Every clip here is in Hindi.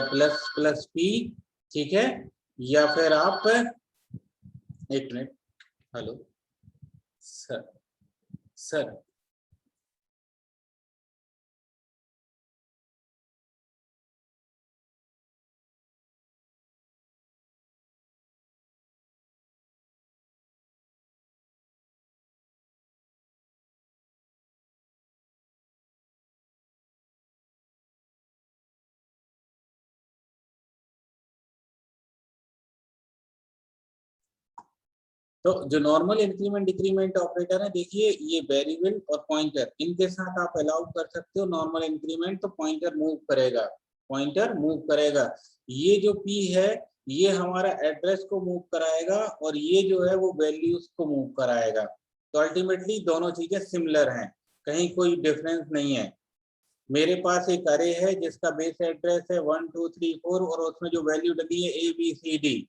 प्लस प्लस पी, ठीक है, या फिर आप, एक मिनट, हेलो सर, सर तो जो नॉर्मल इंक्रीमेंट डिक्रीमेंट ऑपरेटर है, देखिए ये वेरिएबल और पॉइंटर, इनके साथ आप अलाउ कर सकते हो नॉर्मल इंक्रीमेंट, तो पॉइंटर मूव करेगा, पॉइंटर मूव करेगा। ये जो पी है ये हमारा एड्रेस को मूव कराएगा और ये जो है वो वैल्यूज को मूव कराएगा। तो अल्टीमेटली दोनों चीजें सिमिलर हैं, कहीं कोई डिफरेंस नहीं है। मेरे पास एक अरे है जिसका बेस एड्रेस है 1 2 3 4 और उसमें जो वैल्यू डली है ABCD।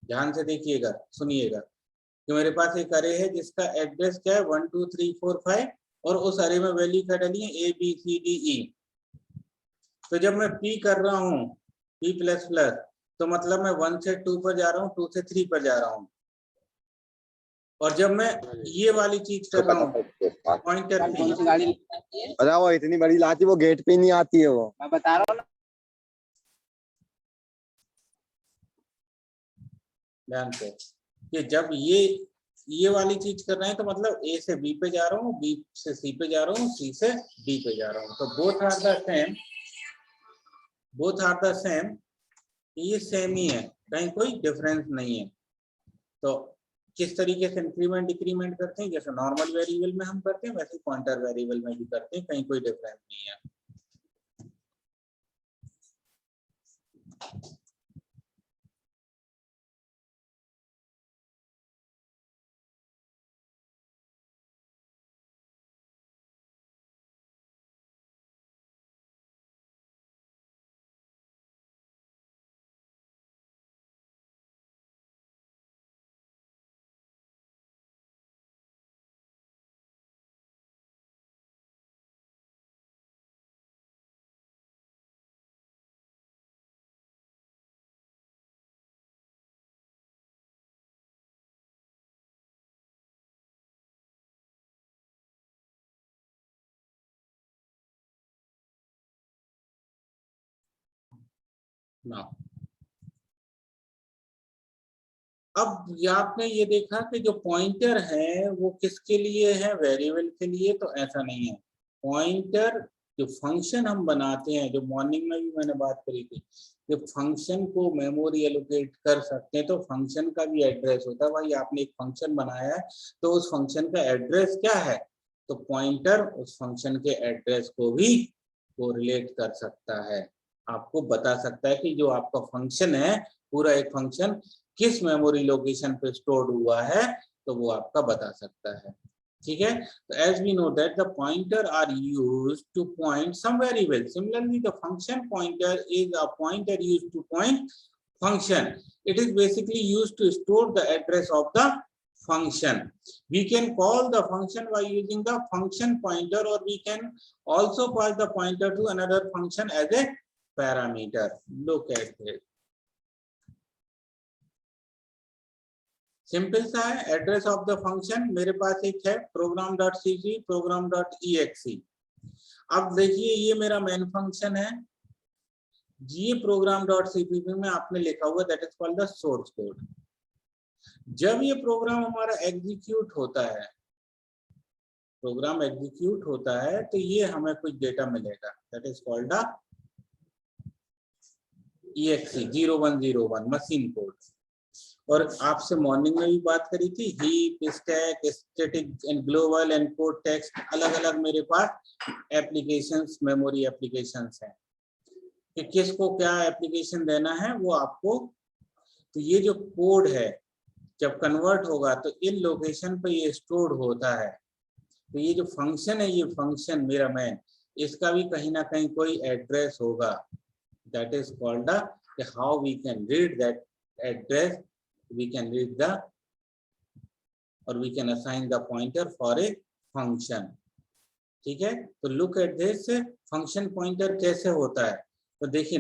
ध्यान से देखिएगा, सुनिएगा कि मेरे पास एक अरे है जिसका एड्रेस क्या है 1 2 3 4 5 और उस अरे में वैल्यू क्या डली है ABCDE। तो जब मैं P कर रहा हूँ P प्लस प्लस, तो मतलब मैं 1 से 2 पर जा रहा हूँ, 2 से 3 पर जा रहा हूँ। और जब मैं ये वाली चीज कर रहा हूँ पॉइंटर P, अरे वो इतनी बड़ी लाती, वो गेट पे नहीं आती है, वो मैं बता रहा हूँ ना। ध्यान से कि जब ये वाली चीज कर रहे हैं तो मतलब A से B पे जा रहा हूँ, B से C पे जा रहा हूँ, C से D पे जा रहा हूँ, तो both are the same, both are the same, ये सेम ही है, कहीं कोई डिफरेंस नहीं है। तो किस तरीके से इंक्रीमेंट डिक्रीमेंट करते हैं, जैसे नॉर्मल वेरिएबल में हम करते हैं वैसे पॉइंटर वेरिएबल में भी करते हैं, कहीं कोई डिफरेंस नहीं है। ना अब आपने ये देखा कि जो पॉइंटर है वो किसके लिए है, वेरिएबल के लिए, तो ऐसा नहीं है। पॉइंटर जो फंक्शन हम बनाते हैं, जो मॉर्निंग में भी मैंने बात करी थी, जो फंक्शन को मेमोरी एलोकेट कर सकते हैं, तो फंक्शन का भी एड्रेस होता है। भाई आपने एक फंक्शन बनाया है तो उस फंक्शन का एड्रेस क्या है, तो पॉइंटर उस फंक्शन के एड्रेस को भी कोरिलेट कर सकता है, आपको बता सकता है कि जो आपका फंक्शन है, पूरा एक फंक्शन किस मेमोरी लोकेशन पे स्टोर्ड हुआ है, तो वो आपका बता सकता है। ठीक है, तो as we know that the pointer are used to point some variable, similarly the function pointer is a pointer used to point function. It is basically used to store the address of the function. We can call the function by using the function pointer, or we can also pass the pointer to another function as a parameter. Look at this. Simple सा है, एड्रेस ऑफ द फंक्शन मेरे पास एक है program.cc, program.exe। अब देखिए ये मेरा मेन फंक्शन है, ये program.cpp में आपने लिखा हुआ that is called the source code. जब ये प्रोग्राम हमारा एग्जीक्यूट होता है, प्रोग्राम एग्जीक्यूट होता है तो ये हमें कुछ डेटा मिलेगा, that is called the exe 0101 machine code. और आपसे मॉर्निंग में भी बात करी थी, heap, stack, static and global and code text, अलग अलग मेरे पास एप्लीकेशंस, मेमोरी एप्लीकेशंस हैं कि किसको क्या एप्लीकेशन देना है वो आपको। तो ये जो कोड है जब कन्वर्ट होगा तो इन लोकेशन पे ये स्टोर्ड होता है। तो ये जो फंक्शन है, ये फंक्शन मेरा मैन, इसका भी कहीं ना कहीं कोई एड्रेस होगा, that is called the how we can read that address, we can read the or we can assign the pointer for a function। ठीक है, तो look at this, function pointer कैसे होता है। तो देखिए